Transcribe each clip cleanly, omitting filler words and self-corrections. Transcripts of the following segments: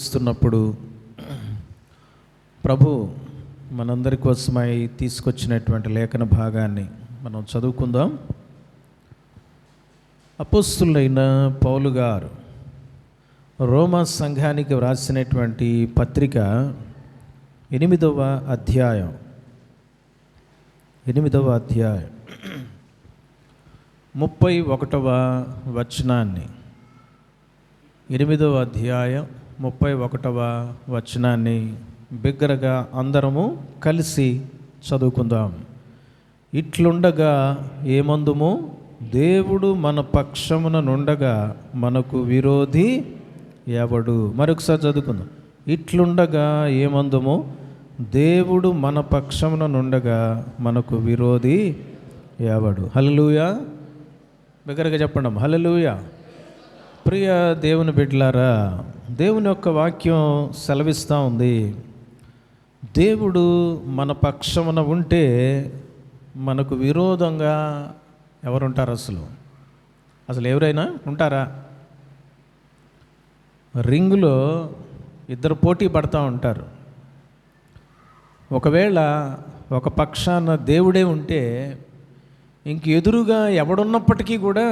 ఇస్తున్నప్పుడు ప్రభు మనందరి కోసమై తీసుకొచ్చినటువంటి లేఖన భాగాన్ని మనం చదువుకుందాం. అపోస్తులైన పౌలు గారు రోమా సంఘానికి వ్రాసినటువంటి పత్రిక 8వ అధ్యాయం 31వ వచనాన్ని 8వ అధ్యాయం 31వ వచనాన్ని బిగ్గరగా అందరము కలిసి చదువుకుందాం. ఇట్లుండగా ఏమందుము, దేవుడు మన పక్షమున నుండగా మనకు విరోధి ఎవడు? మరొకసారి చదువుకుందాం. ఇట్లుండగా ఏమందుము, దేవుడు మన పక్షమున నుండగా మనకు విరోధి ఎవడు? హల్లెలూయా. బిగ్గరగా చెప్పండి, హల్లెలూయా. ప్రియ దేవుని బిడ్డలారా, దేవుని యొక్క వాక్యం సెలవిస్తూ ఉంది, దేవుడు మన పక్షమున ఉంటే మనకు విరోధంగా ఎవరుంటారు? అసలు ఎవరైనా ఉంటారా? రింగులో ఇద్దరు పోటీ పడుతూ ఉంటారు. ఒకవేళ ఒక పక్షాన దేవుడే ఉంటే ఇంక ఎదురుగా ఎవడున్నప్పటికీ కూడా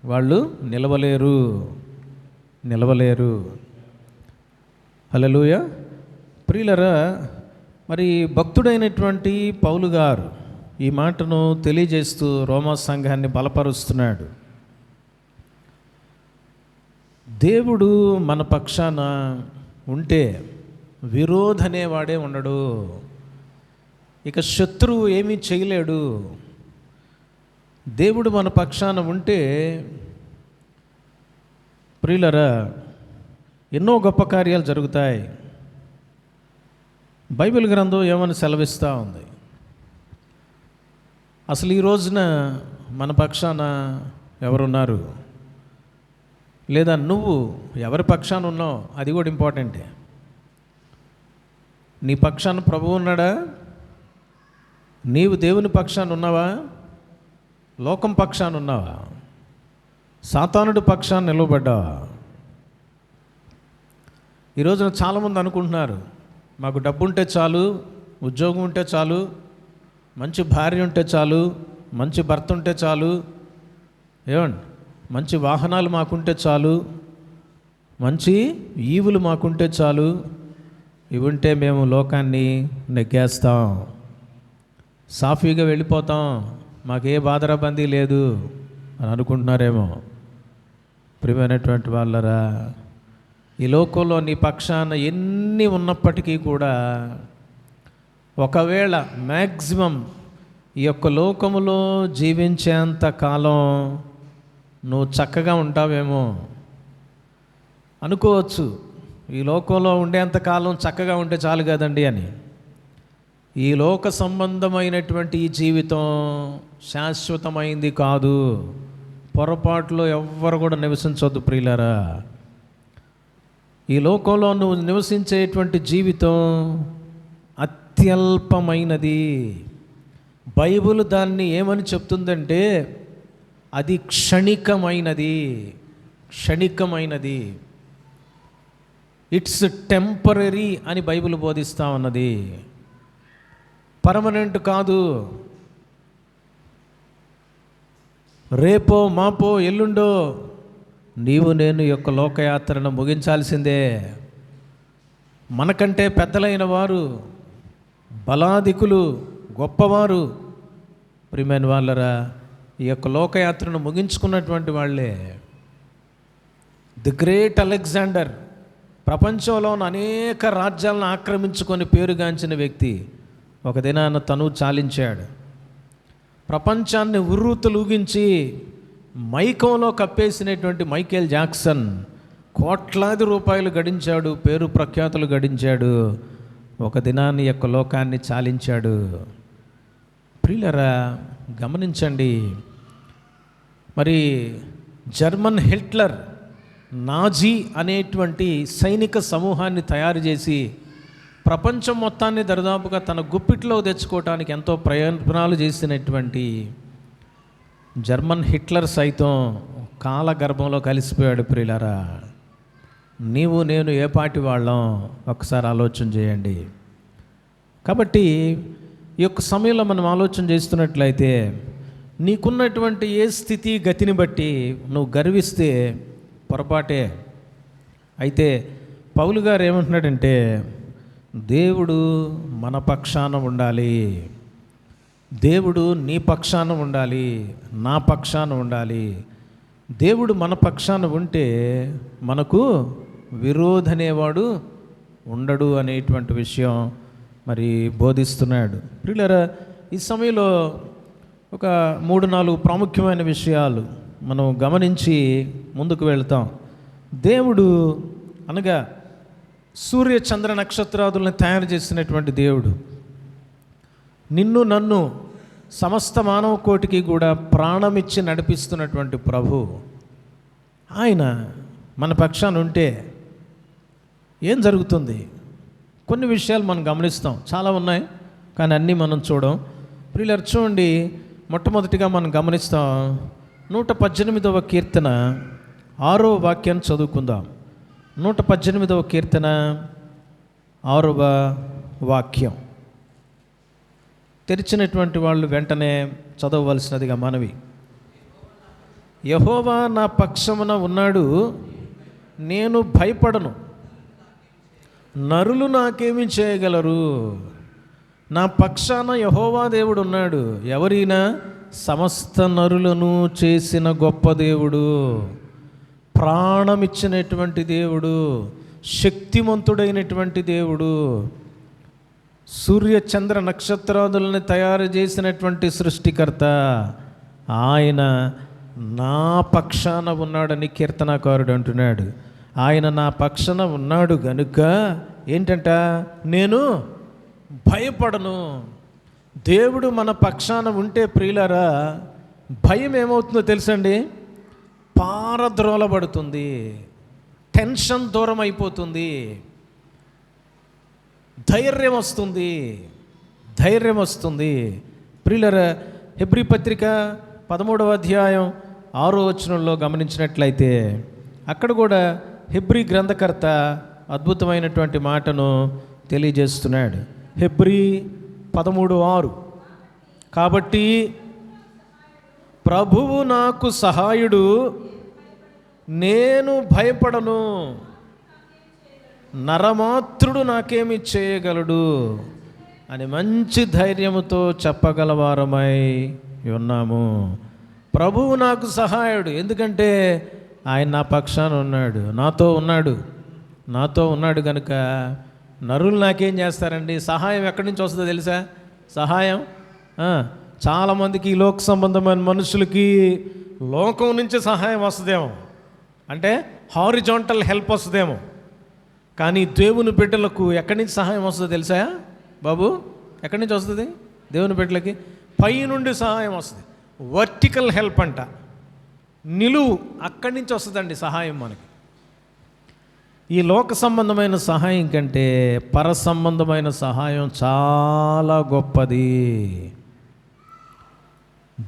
వాళ్ళు నిలవలేరు. హల్లెలూయా. ప్రియులరా, మరి భక్తుడైనటువంటి పౌలు గారు ఈ మాటను తెలియజేస్తూ రోమా సంఘాన్ని బలపరుస్తున్నాడు. దేవుడు మన పక్షాన ఉంటే విరోధనేవాడే ఉండడు. ఇక శత్రువు ఏమీ చేయలేడు. దేవుడు మన పక్షాన ఉంటే ప్రియులరా ఎన్నో గొప్ప కార్యాలు జరుగుతాయి. బైబిల్ గ్రంథం ఏమని సెలవిస్తూ ఉంది? అసలు ఈ రోజున మన పక్షాన ఎవరున్నారు, లేదా నువ్వు ఎవరి పక్షాన ఉన్నావు, అది కూడా ఇంపార్టెంటే. నీ పక్షాన ప్రభువు ఉన్నాడా? నీవు దేవుని పక్షాన ఉన్నావా? లోకం పక్షాన ఉన్నావా? సాతానుడి పక్షాన నిలవబడ్డావా? ఈ రోజున చాలామంది అనుకుంటున్నారు, మాకు డబ్బు ఉంటే చాలు, ఉద్యోగం ఉంటే చాలు, మంచి భార్య ఉంటే చాలు, మంచి భర్త ఉంటే చాలు, ఏమండి మంచి వాహనాలు మాకుంటే చాలు, మంచి ఈవులు మాకుంటే చాలు, ఇవి ఉంటే మేము లోకాన్ని నెగ్గేస్తాం, సాఫీగా వెళ్ళిపోతాం, మాకే బాధరబందీ లేదు అని అనుకుంటున్నారేమో. ప్రియమైనటువంటి వాళ్ళరా, ఈ లోకంలో నీ పక్షాన ఎన్ని ఉన్నప్పటికీ కూడా ఒకవేళ మ్యాక్సిమం ఈ యొక్క లోకములో జీవించేంత కాలం నువ్వు చక్కగా ఉంటావేమో అనుకోవచ్చు. ఈ లోకంలో ఉండేంత కాలం చక్కగా ఉంటే చాలు కదండి అని. ఈ లోక సంబంధమైనటువంటి ఈ జీవితం శాశ్వతమైంది కాదు. పొరపాటులో ఎవ్వరు కూడా నివసించవద్దు ప్రియులారా. ఈ లోకంలో నువ్వు నివసించేటువంటి జీవితం అత్యల్పమైనది. బైబిల్ దాన్ని ఏమని చెప్తుందంటే అది క్షణికమైనది. ఇట్స్ టెంపరరీ అని బైబిల్ బోధిస్తూ ఉన్నది. పర్మనెంట్ కాదు. రేపో మాపో ఎల్లుండో నీవు నేను యొక్క లోకయాత్రను ముగించాల్సిందే. మనకంటే పెద్దలైన వారు, బలాధికులు, గొప్పవారు, ప్రియమైన వాళ్ళరా, ఈ యొక్క లోకయాత్రను ముగించుకున్నటువంటి వాళ్ళే. ది గ్రేట్ అలెగ్జాండర్ ప్రపంచంలోని అనేక రాజ్యాలను ఆక్రమించుకొని పేరుగాంచిన వ్యక్తి ఒక దినాన తను చాలించాడు. ప్రపంచాన్ని ఉర్రూతలూగించి మైకంలో కప్పేసినటువంటి మైకేల్ జాక్సన్ కోట్లాది రూపాయలు గడించాడు, పేరు ప్రఖ్యాతులు గడించాడు, ఒక దినాన్ని యొక్క లోకాన్ని చాలించాడు. ప్రియులరా, గమనించండి. మరి జర్మన్ హిట్లర్ నాజీ అనేటువంటి సైనిక సమూహాన్ని తయారు చేసి ప్రపంచం మొత్తాన్ని దరిదాపుగా తన గుప్పిట్లో తెచ్చుకోవటానికి ఎంతో ప్రయత్నాలు చేసినటువంటి జర్మన్ హిట్లర్ సైతం కాలగర్భంలో కలిసిపోయాడు ప్రియులారా. నీవు నేను ఏ పాటి వాళ్ళం ఒకసారి ఆలోచన చేయండి. కాబట్టి ఈ యొక్క సమయంలో మనం ఆలోచన చేస్తున్నట్లయితే నీకున్నటువంటి ఏ స్థితి గతిని బట్టి నువ్వు గర్విస్తే పొరపాటే. అయితే పౌలు గారు ఏమంటున్నాడంటే, దేవుడు మన పక్షాన ఉండాలి, దేవుడు నీ పక్షాన ఉండాలి, నా పక్షాన ఉండాలి. దేవుడు మన పక్షాన ఉంటే మనకు విరోధనేవాడు ఉండడు అనేటువంటి విషయం మరి బోధిస్తున్నాడు. ప్రియులారా, ఈ సమయంలో ఒక 3-4 ప్రాముఖ్యమైన విషయాలు మనం గమనించి ముందుకు వెళ్తాం. దేవుడు అనగా సూర్య చంద్ర నక్షత్రాదులను తయారు చేసినటువంటి దేవుడు, నిన్ను నన్ను సమస్త మానవ కోటికి కూడా ప్రాణమిచ్చి నడిపిస్తున్నటువంటి ప్రభు, ఆయన మన పక్షాన ఉంటే ఏం జరుగుతుంది? కొన్ని విషయాలు మనం గమనిస్తాం, చాలా ఉన్నాయి కానీ అన్నీ మనం చూడం. ప్రియులారా, చూడండి, మొట్టమొదటిగా మనం గమనిస్తాం 118వ కీర్తన 6వ వాక్యాన్ని చదువుకుందాం. 118వ కీర్తన 6వ వాక్యం. తెరిచినటువంటి వాళ్ళు వెంటనే చదవవలసినదిగా మనవి. యెహోవా నా పక్షమున ఉన్నాడు, నేను భయపడను, నరులు నాకేమి చేయగలరు? నా పక్షాన యెహోవా దేవుడు ఉన్నాడు. ఎవరైనా? సమస్త నరులను చేసిన గొప్ప దేవుడు, ప్రాణమిచ్చినటువంటి దేవుడు, శక్తిమంతుడైనటువంటి దేవుడు, సూర్య చంద్ర నక్షత్రాదులను తయారు చేసినటువంటి సృష్టికర్త, ఆయన నా పక్షాన ఉన్నాడని కీర్తనాకారుడు అంటున్నాడు. ఆయన నా పక్షాన ఉన్నాడు గనుక ఏంటంట, నేను భయపడను. దేవుడు మన పక్షాన ఉంటే ప్రియులారా, భయం ఏమవుతుందో తెలుసండి? పారద్రోలబడుతుంది, టెన్షన్ దూరం అయిపోతుంది, ధైర్యం వస్తుంది. ప్రియులారా, హెబ్రీ పత్రిక 13వ అధ్యాయం 6వ వచనంలో గమనించినట్లయితే అక్కడ కూడా హెబ్రీ గ్రంథకర్త అద్భుతమైనటువంటి మాటను తెలియజేస్తున్నాడు. హెబ్రీ 13:6, కాబట్టి ప్రభువు నాకు సహాయుడు, నేను భయపడను, నరమాత్రుడు నాకేమి చేయగలడు అని మంచి ధైర్యముతో చెప్పగలవారమై ఉన్నాము. ప్రభువు నాకు సహాయుడు, ఎందుకంటే ఆయన నా పక్షాన ఉన్నాడు, నాతో ఉన్నాడు కనుక నరులు నాకేం చేస్తారండి? సహాయం ఎక్కడి నుంచి వస్తుందో తెలుసా? సహాయం చాలామందికి ఈ లోక సంబంధమైన మనుషులకి లోకం నుంచి సహాయం వస్తుందేమో, అంటే హారిజాంటల్ హెల్ప్ వస్తుందేమో. కానీ దేవుని బిడ్డలకు ఎక్కడి నుంచి సహాయం వస్తుందో తెలుసా బాబు? ఎక్కడి నుంచి వస్తుంది? దేవుని బిడ్డలకి పై నుండి సహాయం వస్తుంది. వర్టికల్ హెల్ప్ అంట, నిలువు, అక్కడి నుంచి వస్తుందండి సహాయం మనకి. ఈ లోక సంబంధమైన సహాయం కంటే పర సంబంధమైన సహాయం చాలా గొప్పది.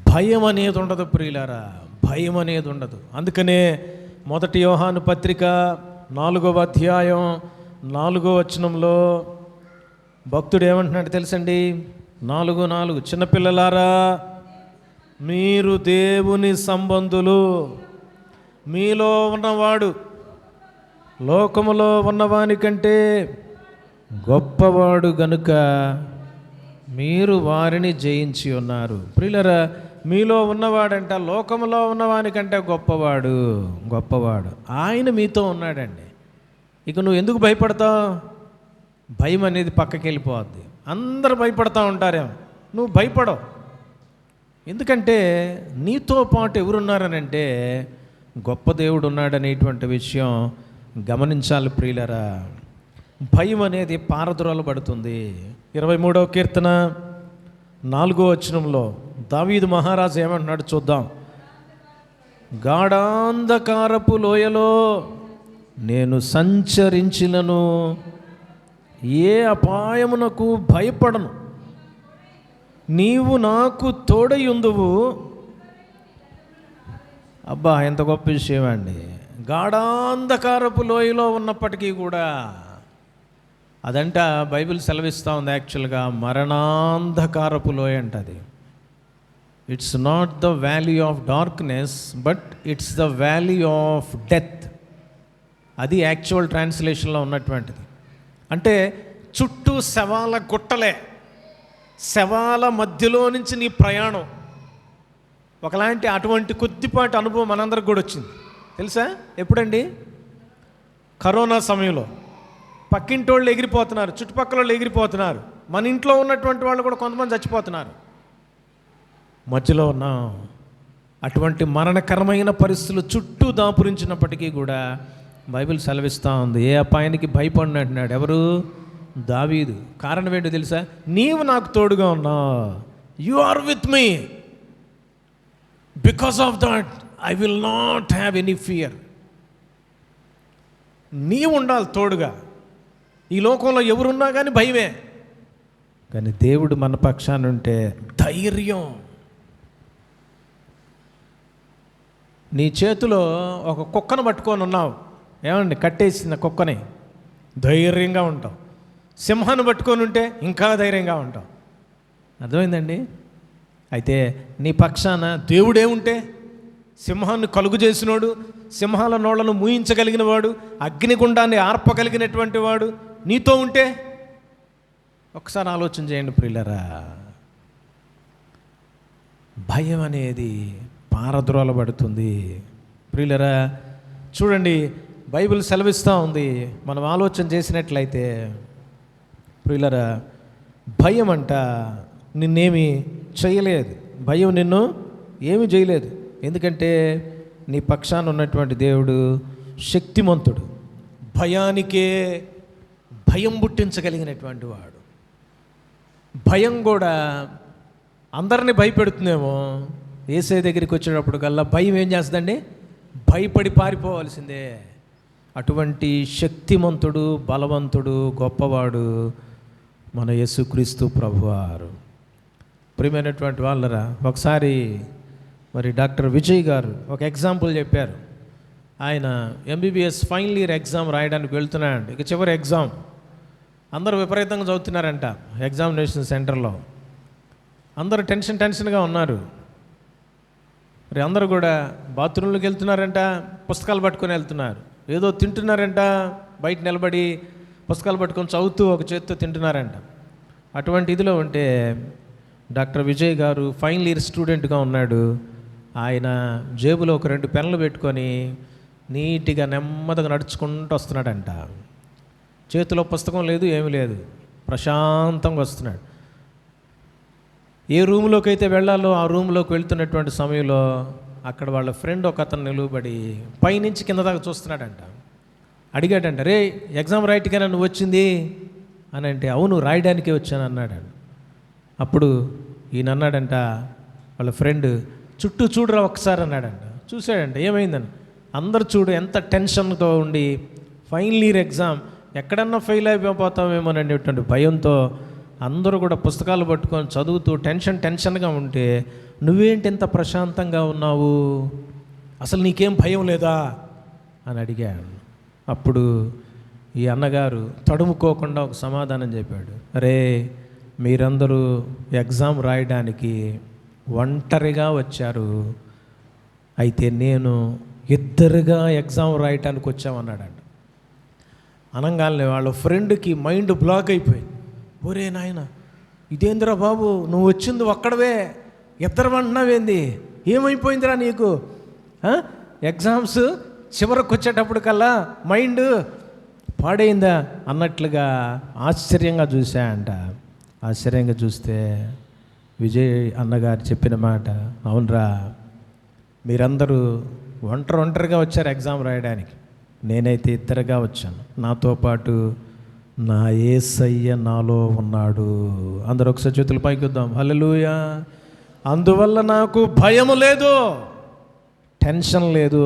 భయం అనేది ఉండదు ప్రియులారా, భయం అనేది ఉండదు. అందుకనే 1 యోహాను పత్రిక 4వ అధ్యాయం 4వ వచనంలో భక్తుడు ఏమంటున్నాడు తెలుసండి? 4:4, చిన్నపిల్లలారా మీరు దేవుని సంబంధులు, మీలో ఉన్నవాడు లోకములో ఉన్నవాని కంటే గొప్పవాడు గనుక మీరు వారిని జయించి ఉన్నారు. ప్రియులారా, మీలో ఉన్నవాడంట లోకములో ఉన్నవాని కంటే గొప్పవాడు. ఆయన మీతో ఉన్నాడండి. ఇక నువ్వు ఎందుకు భయపడతావు? భయం అనేది పక్కకి వెళ్ళిపోద్ది. అందరూ భయపడతా ఉంటారేమో, నువ్వు భయపడవు. ఎందుకంటే నీతో పాటు ఎవరున్నారనంటే గొప్ప దేవుడు ఉన్నాడనేటువంటి విషయం గమనించాలి ప్రియులరా. భయం అనేది పారద్రోలబడుతుంది. 23వ కీర్తన 4వ వచనంలో దావీదు మహారాజు ఏమంటున్నాడు చూద్దాం. గాఢాంధకారపు లోయలో నేను సంచరించినను ఏ అపాయమునకు భయపడను, నీవు నాకు తోడయుందువు. అబ్బా, ఎంత గొప్ప విషయం అండి. గాఢాంధకారపు లోయలో ఉన్నప్పటికీ కూడా, అదంట బైబిల్ సెలవిస్తూ ఉంది యాక్చువల్గా మరణాంధకారపు లోయ అంట అది. It's not the valley of darkness but it's the valley of death. అది యాక్చువల్ ట్రాన్స్లేషన్లో ఉన్నటువంటిది. అంటే చుట్టూ శవాల గుట్టలే, శవాల మధ్యలో నుంచి నీ ప్రయాణం. ఒకలాంటి అటువంటి కొద్దిపాటి అనుభవం మనందరికి కూడా వచ్చింది తెలుసా? ఎప్పుడండి? కరోనా సమయంలో పక్కింటి వాళ్ళు ఎగిరిపోతున్నారు, చుట్టుపక్కల వాళ్ళు ఎగిరిపోతున్నారు, మన ఇంట్లో ఉన్నటువంటి వాళ్ళు కూడా కొంతమంది చచ్చిపోతున్నారు. మధ్యలో ఉన్న అటువంటి మరణకరమైన పరిస్థితులు చుట్టూ దాపురించినప్పటికీ కూడా బైబిల్ సెలవిస్తూ ఉంది, ఏ అపాయానికి భయపడిన అంటున్నాడు. ఎవరు? దావీదు. కారణం ఏంటో తెలుసా? నీవు నాకు తోడుగా ఉన్నావు. You are with me, because of that I will not have any fear. నీవు ఉండాలి తోడుగా. ఈ లోకంలో ఎవరున్నా కానీ భయమే, కానీ దేవుడు మన పక్షాన ఉంటే ధైర్యం. నీ చేతిలో ఒక కుక్కను పట్టుకొని ఉన్నావు, ఏమండి, కట్టేసిన కుక్కని, ధైర్యంగా ఉంటావు. సింహాన్ని పట్టుకొని ఉంటే ఇంకా ధైర్యంగా ఉంటావు. అర్థమైందండి? అయితే నీ పక్షాన దేవుడే ఉంటే, సింహాన్ని కలుగు చేసినోడు, సింహాల నోళ్లను మూయించగలిగిన వాడు, అగ్నిగుండాన్ని ఆర్పగలిగినటువంటి వాడు నీతో ఉంటే, ఒకసారి ఆలోచన చేయండి ప్రియులరా. భయం అనేది పారద్రోలబడుతుంది ప్రియులరా. చూడండి, బైబిల్ సెలవిస్తూ ఉంది, మనం ఆలోచన చేసినట్లయితే ప్రియులరా, భయం అంట నిన్నేమి చేయలేదు. భయం నిన్ను ఏమి చేయలేదు. ఎందుకంటే నీ పక్షాన ఉన్నటువంటి దేవుడు శక్తిమంతుడు, భయానికే భయం పుట్టించగలిగినటువంటి వాడు. భయం కూడా అందరినీ భయపెడుతుందేమో, యేసయ్య దగ్గరికి వచ్చేటప్పుడు కల్లా భయం ఏం చేస్తుందండి? భయపడి పారిపోవాల్సిందే. అటువంటి శక్తిమంతుడు, బలవంతుడు, గొప్పవాడు మన యేసుక్రీస్తు ప్రభువారు. ప్రియమైనటువంటి వాళ్ళరా, ఒకసారి మరి డాక్టర్ విజయ్ గారు ఒక ఎగ్జాంపుల్ చెప్పారు. ఆయన ఎంబీబీఎస్ ఫైనల్ ఇయర్ ఎగ్జామ్ రాయడానికి వెళ్తున్నాడు. ఇక చివరి ఎగ్జామ్, అందరూ విపరీతంగా చదువుతున్నారంట ఎగ్జామినేషన్ సెంటర్లో. అందరూ టెన్షన్గా ఉన్నారు. మరి అందరూ కూడా బాత్రూంలోకి వెళ్తున్నారంట, పుస్తకాలు పట్టుకొని వెళ్తున్నారు. ఏదో తింటున్నారంట, బయట నిలబడి పుస్తకాలు పట్టుకొని చదువుతూ ఒక చేత్తో తింటున్నారంట. అటువంటి ఇదిలో ఉంటే డాక్టర్ విజయ్ గారు ఫైనల్ ఇయర్ స్టూడెంట్గా ఉన్నాడు. ఆయన జేబులో ఒక 2 పెన్నులు పెట్టుకొని నీట్గా నెమ్మదిగా నడుచుకుంటూ వస్తున్నాడంట. చేతిలో పుస్తకం లేదు, ఏమీ లేదు, ప్రశాంతంగా వస్తున్నాడు. ఏ రూమ్లోకి అయితే వెళ్ళాలో ఆ రూమ్లోకి వెళ్తున్నటువంటి సమయంలో అక్కడ వాళ్ళ ఫ్రెండ్ ఒక అతను నిలువబడి పైనుంచి కింద దాకా చూస్తున్నాడంట. అడిగాడంట, రే ఎగ్జామ్ రాయటానికేనా నువ్వు వచ్చింది అని అంటే, అవును రాయడానికే వచ్చాను అన్నాడు. అప్పుడు ఈయన అన్నాడంట, వాళ్ళ ఫ్రెండ్, చుట్టూ చూడరా ఒకసారి అన్నాడంట. చూశాడంట, ఏమైందని. అందరు చూడు ఎంత టెన్షన్తో ఉండి, ఫైనల్ ఇయర్ ఎగ్జామ్ ఎక్కడన్నా ఫెయిల్ అయిపోతామేమో అనేటువంటి భయంతో అందరూ కూడా పుస్తకాలు పట్టుకొని చదువుతూ టెన్షన్గా ఉంటే, నువ్వేంటి ఎంత ప్రశాంతంగా ఉన్నావు, అసలు నీకేం భయం లేదా అని అడిగాడు. అప్పుడు ఈ అన్నగారు తడుముకోకుండా ఒక సమాధానం చెప్పాడు, అరే మీరందరూ ఎగ్జామ్ రాయడానికి ఒంటరిగా వచ్చారు, అయితే నేను ఇద్దరుగా ఎగ్జామ్ రాయటానికి వచ్చామన్నాడంట. అనగానే వాళ్ళ ఫ్రెండ్కి మైండ్ బ్లాక్ అయిపోయింది. ఒరే నాయన, ఇదేందిరా బాబు, నువ్వు వచ్చింది ఒక్కడవే, ఇద్దరు అంటున్నావేంది, ఏమైపోయిందిరా నీకు? ఎగ్జామ్స్ చివరికి వచ్చేటప్పటికల్లా మైండ్ పాడైందా అన్నట్లుగా ఆశ్చర్యంగా చూశాయంట. ఆశ్చర్యంగా చూస్తే విజయ్ అన్నగారు చెప్పిన మాట, అవునరా మీరందరూ ఒంటరిగా వచ్చారు ఎగ్జామ్ రాయడానికి, నేనైతే ఇద్దరుగా వచ్చాను, నాతో పాటు నా యేసయ్య నాలో ఉన్నాడు. అందరూ ఒకసారి చేతులు పైకి వద్దాం, హల్లెలూయా. అందువల్ల నాకు భయము లేదు, టెన్షన్ లేదు.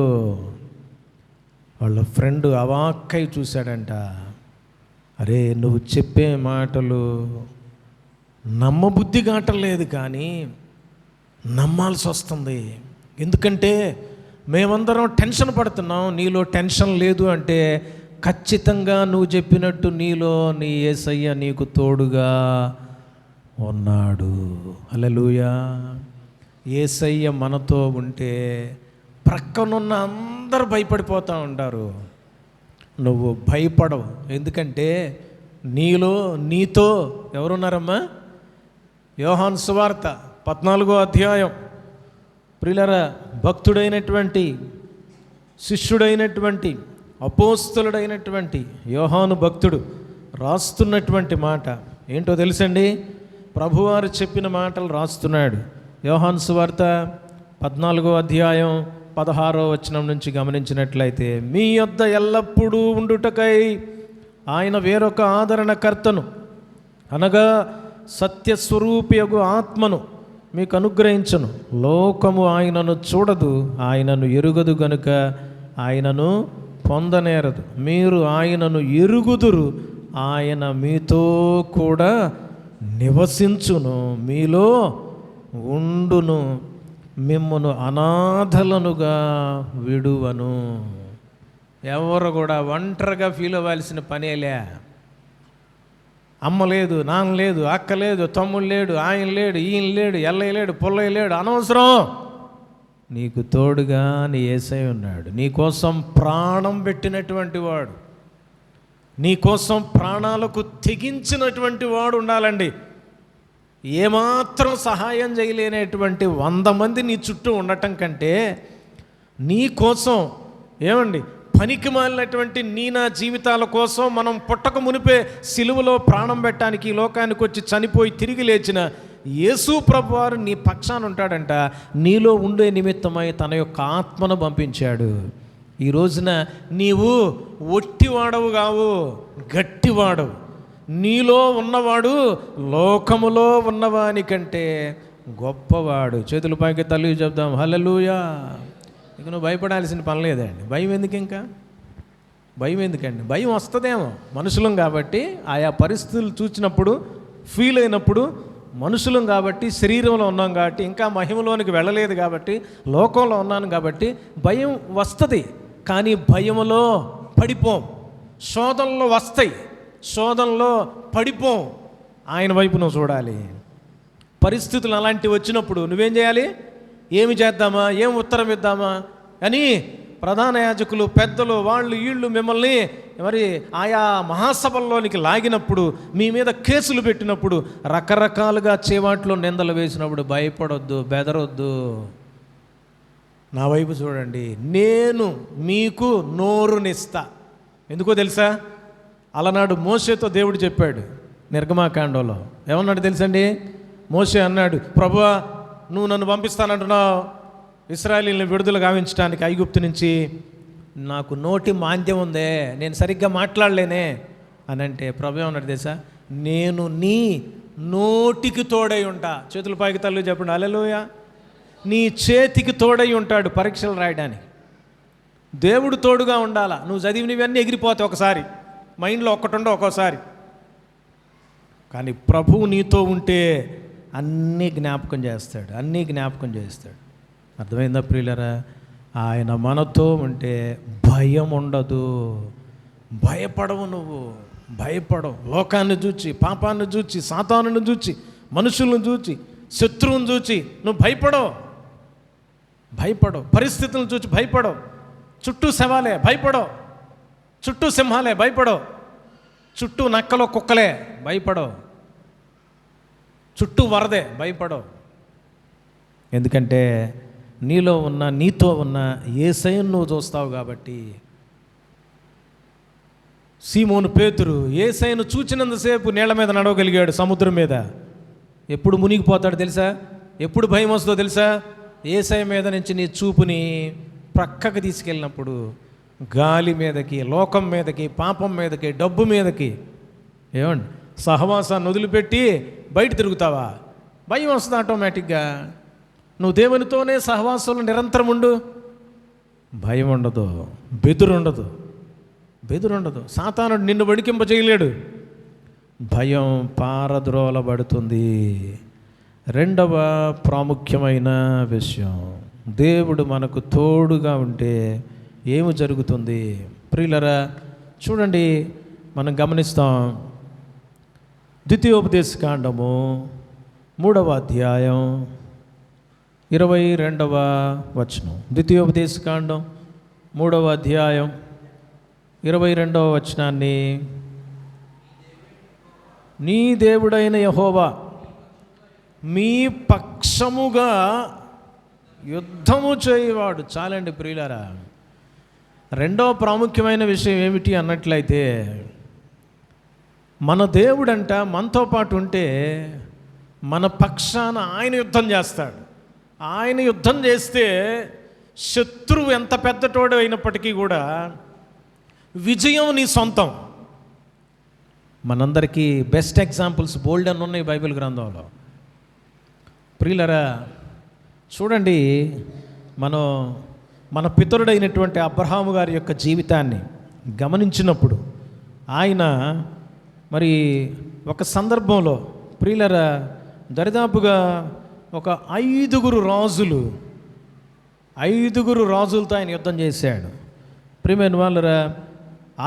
వాళ్ళ ఫ్రెండ్ అవాక్కై చూశాడంట, అరే నువ్వు చెప్పే మాటలు నమ్మబుద్ధి కావటం లేదు, కానీ నమ్మాల్సి వస్తుంది. ఎందుకంటే మేమందరం టెన్షన్ పడుతున్నాం, నీలో టెన్షన్ లేదు అంటే ఖచ్చితంగా నువ్వు చెప్పినట్టు నీలో నీ యేసయ్య నీకు తోడుగా ఉన్నాడు. హల్లెలూయా. యేసయ్య మనతో ఉంటే ప్రక్కనున్న అందరూ భయపడిపోతూ ఉంటారు, నువ్వు భయపడవు. ఎందుకంటే నీలో నీతో ఎవరున్నారమ్మా? యోహాను సువార్త 14వ అధ్యాయం. ప్రియులారా, భక్తుడైనటువంటి శిష్యుడైనటువంటి అపోస్తలుడైనటువంటి యోహాను భక్తుడు రాస్తున్నటువంటి మాట ఏంటో తెలుసండి? ప్రభువారు చెప్పిన మాటలు రాస్తున్నాడు. యోహాను సువార్త 14వ అధ్యాయం 16వ వచనం నుంచి గమనించినట్లయితే, మీ యొద్ద ఎల్లప్పుడూ ఉండుటకై ఆయన వేరొక ఆదరణకర్తను అనగా సత్యస్వరూపియగు ఆత్మను మీకు అనుగ్రహించను. లోకము ఆయనను చూడదు, ఆయనను ఎరుగదు గనుక ఆయనను పొందనేరదు. మీరు ఆయనను ఎరుగుదురు, ఆయన మీతో కూడా నివసించును, మీలో ఉండును, మిమ్మును అనాథలనుగా విడువను. ఎవరు కూడా ఒంటరిగా ఫీల్ అవ్వాల్సిన పనేలే. అమ్మ లేదు, నాన్న లేదు, అక్క లేదు, తమ్ముడు లేడు, ఆయన లేడు, ఈయన లేడు, ఎల్లయ్య లేడు, పుల్లయ్య లేడు, అనవసరం. నీకు తోడుగా నీ యేసయ్య ఉన్నాడు. నీకోసం ప్రాణం పెట్టినటువంటి వాడు, నీకోసం ప్రాణాలకు తెగించినటువంటి వాడు ఉండాలండి. ఏమాత్రం సహాయం చేయలేనటువంటి 100 మంది నీ చుట్టూ ఉండటం కంటే నీ కోసం ఏమండి పనికి మాలినటువంటి నా జీవితాల కోసం మనం పుట్టక మునిపే సిలువలో ప్రాణం పెట్టడానికి ఈ లోకానికి వచ్చి చనిపోయి తిరిగి లేచిన యేసు ప్రభువారు నీ పక్షాన ఉంటాడంట. నీలో ఉండే నిమిత్తమై తన యొక్క ఆత్మను పంపించాడు. ఈ రోజున నీవు ఒట్టివాడవు కావు, గట్టివాడవు. నీలో ఉన్నవాడు లోకములో ఉన్నవాని కంటే గొప్పవాడు. చేతుల పైకి తల్లి చెప్దాం, హల్లెలూయా. ఇక నువ్వు భయపడాల్సిన పని లేదండి. భయం ఎందుకు? ఇంకా భయం ఎందుకండి? భయం వస్తుందేమో, మనుషులం కాబట్టి, ఆయా పరిస్థితులు చూసినప్పుడు ఫీల్ అయినప్పుడు, మనుషులం కాబట్టి, శరీరంలో ఉన్నాం కాబట్టి, ఇంకా మహిమలోనికి వెళ్ళలేదు కాబట్టి, లోకంలో ఉన్నాను కాబట్టి భయం వస్తుంది. కానీ భయములో పడిపోం. శోధనలు వస్తాయి, శోధనలో పడిపోం. ఆయన వైపు నువ్వు చూడాలి. పరిస్థితులు అలాంటివి వచ్చినప్పుడు నువ్వేం చేయాలి? ఏమి చేద్దామా, ఏం ఉత్తరం ఇద్దామా అని ప్రధాన యాజకులు, పెద్దలు, వాళ్ళు వీళ్ళు మిమ్మల్ని మరి ఆయా మహాసభల్లోనికి లాగినప్పుడు, మీ మీద కేసులు పెట్టినప్పుడు, రకరకాలుగా చేవాట్లో నిందలు వేసినప్పుడు భయపడొద్దు, బెదరొద్దు. నా వైపు చూడండి, నేను మీకు నోరునిస్తా. ఎందుకో తెలుసా? అలనాడు మోషేతో దేవుడు చెప్పాడు నిర్గమాకాండంలో. ఏమన్నాడు తెలుసండి? మోషే అన్నాడు, ప్రభువా నువ్వు నన్ను పంపిస్తానంటున్నావు ఇశ్రాయేలీయులను విడుదల గావించడానికి ఐగుప్తు నుంచి, నాకు నోటి మాంద్యం ఉందే, నేను సరిగ్గా మాట్లాడలేనే అని అంటే ప్రభు ఏమన్నాడు తెలుసా? నేను నీ నోటికి తోడై ఉంటా. చేతుల పైకి తల్లి చెప్పండి, హల్లెలూయా. నీ చేతికి తోడై ఉంటాడు పరీక్షలు రాయడానికి. దేవుడు తోడుగా ఉండాలా. నువ్వు చదివినవన్నీ ఎగిరిపోతాయి ఒకసారి, మైండ్లో ఒక్కటుండో ఒక్కోసారి. కానీ ప్రభువు నీతో ఉంటే అన్నీ జ్ఞాపకం చేస్తాడు, అన్నీ జ్ఞాపకం చేస్తాడు. అర్థమైందా ప్రియులరా? ఆయన మనతో ఉంటే భయం ఉండదు. భయపడవు, నువ్వు భయపడవు. లోకాన్ని చూచి, పాపాన్ని చూచి, సాతానుని చూచి, మనుషులను చూచి, శత్రువుని చూచి నువ్వు భయపడవు. భయపడవు. పరిస్థితులను చూచి భయపడవు. చుట్టూ శవాలే, భయపడవు. చుట్టూ సింహాలే, భయపడవు. చుట్టూ నక్కలో కుక్కలే, భయపడవు. చుట్టూ వరదే, భయపడవు. ఎందుకంటే నీలో ఉన్న, నీతో ఉన్న యేసయ్యను నువ్వు చూస్తావు కాబట్టి. సీమోను పేతురు యేసయ్యను చూచినంతసేపు నీళ్ల మీద నడవగలిగాడు, సముద్రం మీద. ఎప్పుడు మునిగిపోతాడు తెలుసా? ఎప్పుడు భయం వస్తుందో తెలుసా? యేసయ్య మీద నుంచి నీ చూపుని ప్రక్కకు తీసుకెళ్ళినప్పుడు, గాలి మీదకి, లోకం మీదకి, పాపం మీదకి, డబ్బు మీదకి, ఏమండి సహవాసాన్ని వదిలిపెట్టి బయట తిరుగుతావా? భయం వస్తుంది ఆటోమేటిక్గా. నువ్వు దేవునితోనే సహవాసంలో నిరంతరం ఉండు, భయం ఉండదు, బెదురుండదు. బెదురుండదు. సాతానుడు నిన్ను వడికింపజేయలేడు. భయం పారద్రోలబడుతుంది. రెండవ ప్రాముఖ్యమైన విషయం, దేవుడు మనకు తోడుగా ఉంటే ఏమి జరుగుతుంది? ప్రియులరా, చూడండి, మనం గమనిస్తాం. ద్వితీయోపదేశకాండము 3వ అధ్యాయం 22వ వచనం. ద్వితీయోపదేశకాండం 3వ అధ్యాయం 22వ వచనాన్ని, నీ దేవుడైన యెహోవా మీ పక్షముగా యుద్ధము చేయవాడు. చాలండి ప్రియులారా. రెండో ప్రాముఖ్యమైన విషయం ఏమిటి అన్నట్లయితే, మన దేవుడంట మనతో పాటు ఉంటే మన పక్షాన ఆయన యుద్ధం చేస్తాడు. ఆయన యుద్ధం చేస్తే శత్రువు ఎంత పెద్దటోడు అయినప్పటికీ కూడా విజయం నీ సొంతం. మనందరికీ బెస్ట్ ఎగ్జాంపుల్స్ బోల్డ్ అని ఉన్నాయి బైబిల్ గ్రంథంలో. ప్రియులరా, చూడండి, మన పితరుడైనటువంటి అబ్రహాము గారి యొక్క జీవితాన్ని గమనించినప్పుడు ఆయన మరి ఒక సందర్భంలో, ప్రియులరా, దరిదాపుగా ఒక 5 రాజులతో ఆయన యుద్ధం చేశాడు. ప్రియమైన వాళ్ళరా,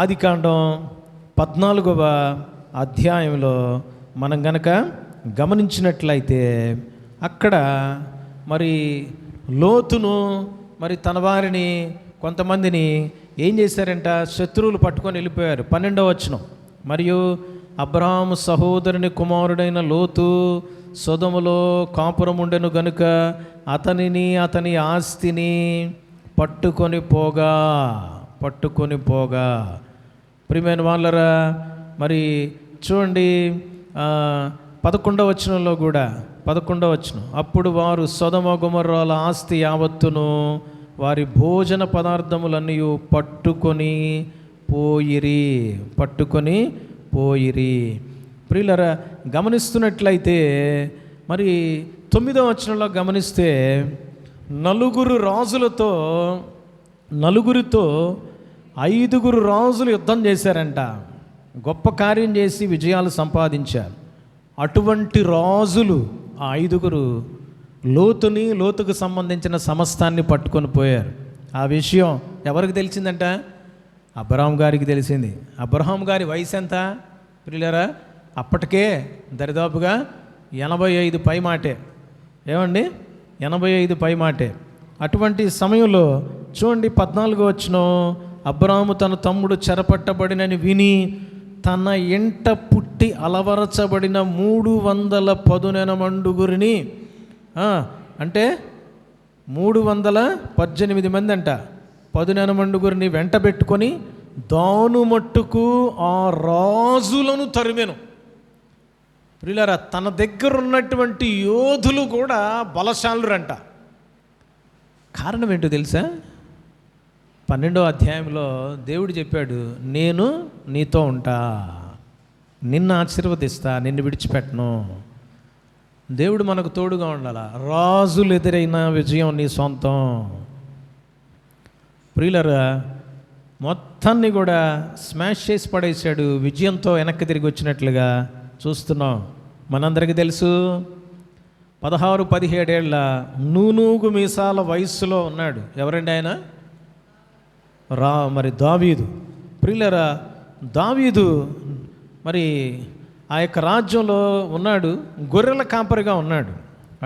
ఆదికాండం 14వ అధ్యాయంలో మనం గనక గమనించినట్లయితే అక్కడ మరి లోతును మరి తన వారిని కొంతమందిని ఏం చేశారంట, శత్రువులు పట్టుకొని వెళ్ళిపోయారు. 12వ వచనం, మరియు అబ్రహాము సహోదరుని కుమారుడైన లోతు సొదొములో కాపురం ఉండెను గనుక అతనిని అతని ఆస్తిని పట్టుకొని పోగా. ప్రియమైన వాళ్ళరా, మరి చూడండి, 11వ వచనంలో కూడా 11వ వచనం, అప్పుడు వారు సొదొమ గొమొర్రాల ఆస్తి యావత్తును వారి భోజన పదార్థములన్నీ పట్టుకొని పోయిరి. ప్రియులరా, గమనిస్తున్నట్లయితే మరి 9వ వచనంలో గమనిస్తే నలుగురితో 5 రాజులు యుద్ధం చేశారంట. గొప్ప కార్యం చేసి విజయాలు సంపాదించారు. అటువంటి రాజులు ఆ 5 లోతుకు సంబంధించిన సమస్తాన్ని పట్టుకొని పోయారు. ఆ విషయం ఎవరికి తెలిసిందంట? అబ్రహాం గారికి తెలిసింది. అబ్రహాం గారి వయసు ఎంత ప్రియులారా? అప్పటికే దరిదాపుగా 85 పైమాటే. ఏమండి, 85 పైమాటే. అటువంటి సమయంలో చూడండి, 14వ వచనం, అబ్రాహాము తన తమ్ముడు చెరపట్టబడినని విని తన ఇంట పుట్టి అలవరచబడిన 300 పదునెనమండుగురిని, అంటే 318 మంది అంట, పదునెనమండుగురిని వెంట పెట్టుకొని దాను మట్టుకు ఆ రాజులను తరిమెను. ప్రియులారా, తన దగ్గర ఉన్నటువంటి యోధులు కూడా బలశాలురంట. కారణం ఏంటో తెలుసా? 12వ అధ్యాయంలో దేవుడు చెప్పాడు, నేను నీతో ఉంటా, నిన్ను ఆశీర్వదిస్తా, నిన్ను విడిచిపెట్టను. దేవుడు మనకు తోడుగా ఉండాలా. రాజులు ఎదురైన విజయం నీ సొంతం. ప్రియులారా, మొత్తాన్ని కూడా స్మాష్ చేసి పడేశాడు. విజయంతో వెనక్కి తిరిగి వచ్చినట్లుగా చూస్తున్నాం. మనందరికీ తెలుసు, 16-17 ఏళ్ళ నూనూగు మీసాల వయస్సులో ఉన్నాడు. ఎవరండి ఆయన? మరి దావీదు. ప్రియులారా, దావీదు మరి ఆ యొక్క రాజ్యంలో ఉన్నాడు, గొర్రెల కాపరిగా ఉన్నాడు.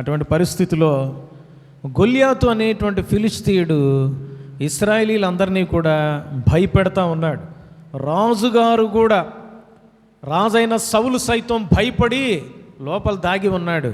అటువంటి పరిస్థితిలో గొల్యాతు అనేటువంటి ఫిలిష్తీయుడు ఇశ్రాయేలీలందరినీ కూడా భయపెడతా ఉన్నాడు. రాజుగారు కూడా, రాజైన సౌలు సైతం భయపడి లోపల దాగి ఉన్నాడు.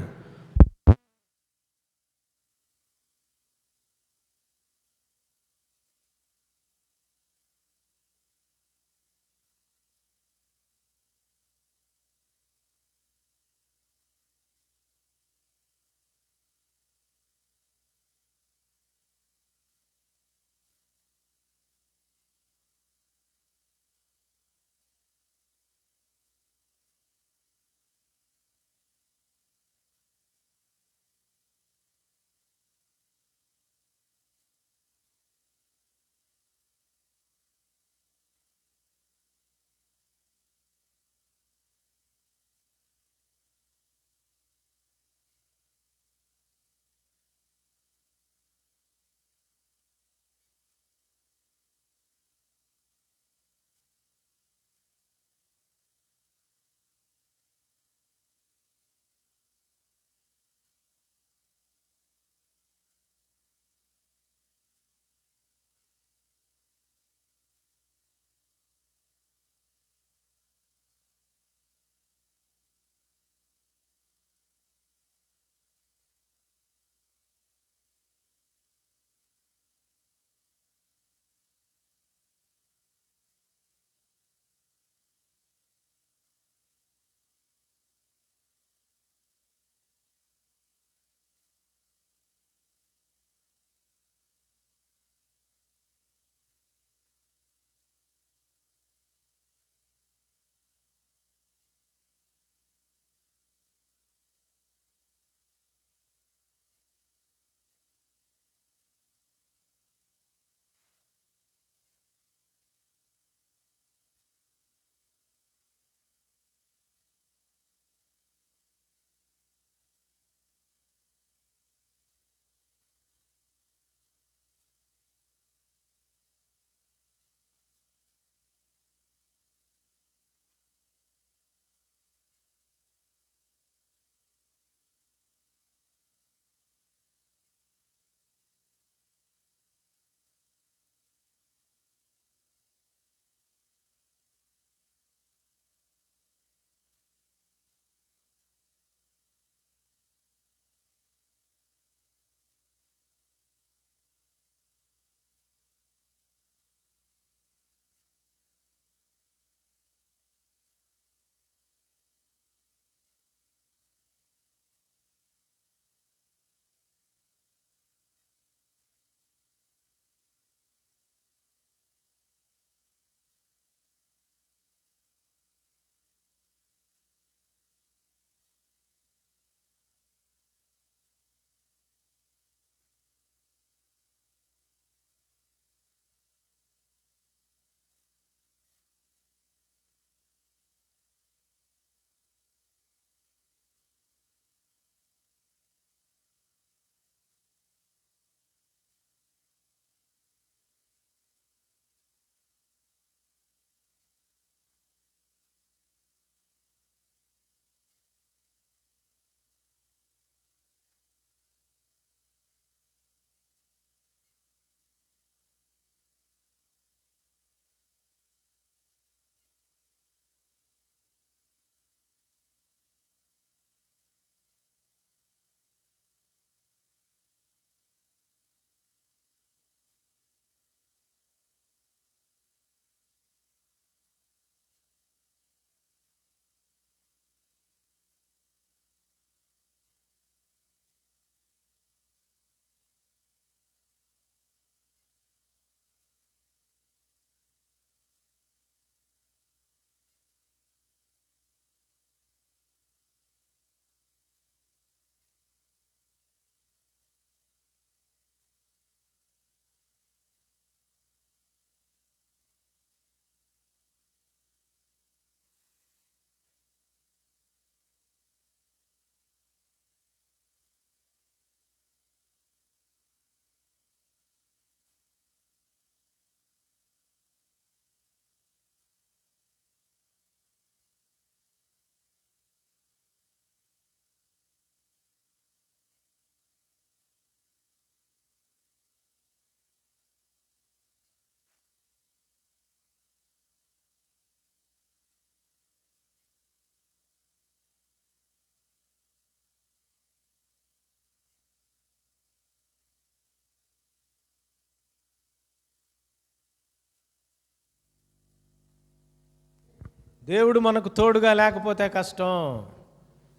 దేవుడు మనకు తోడుగా లేకపోతే కష్టం.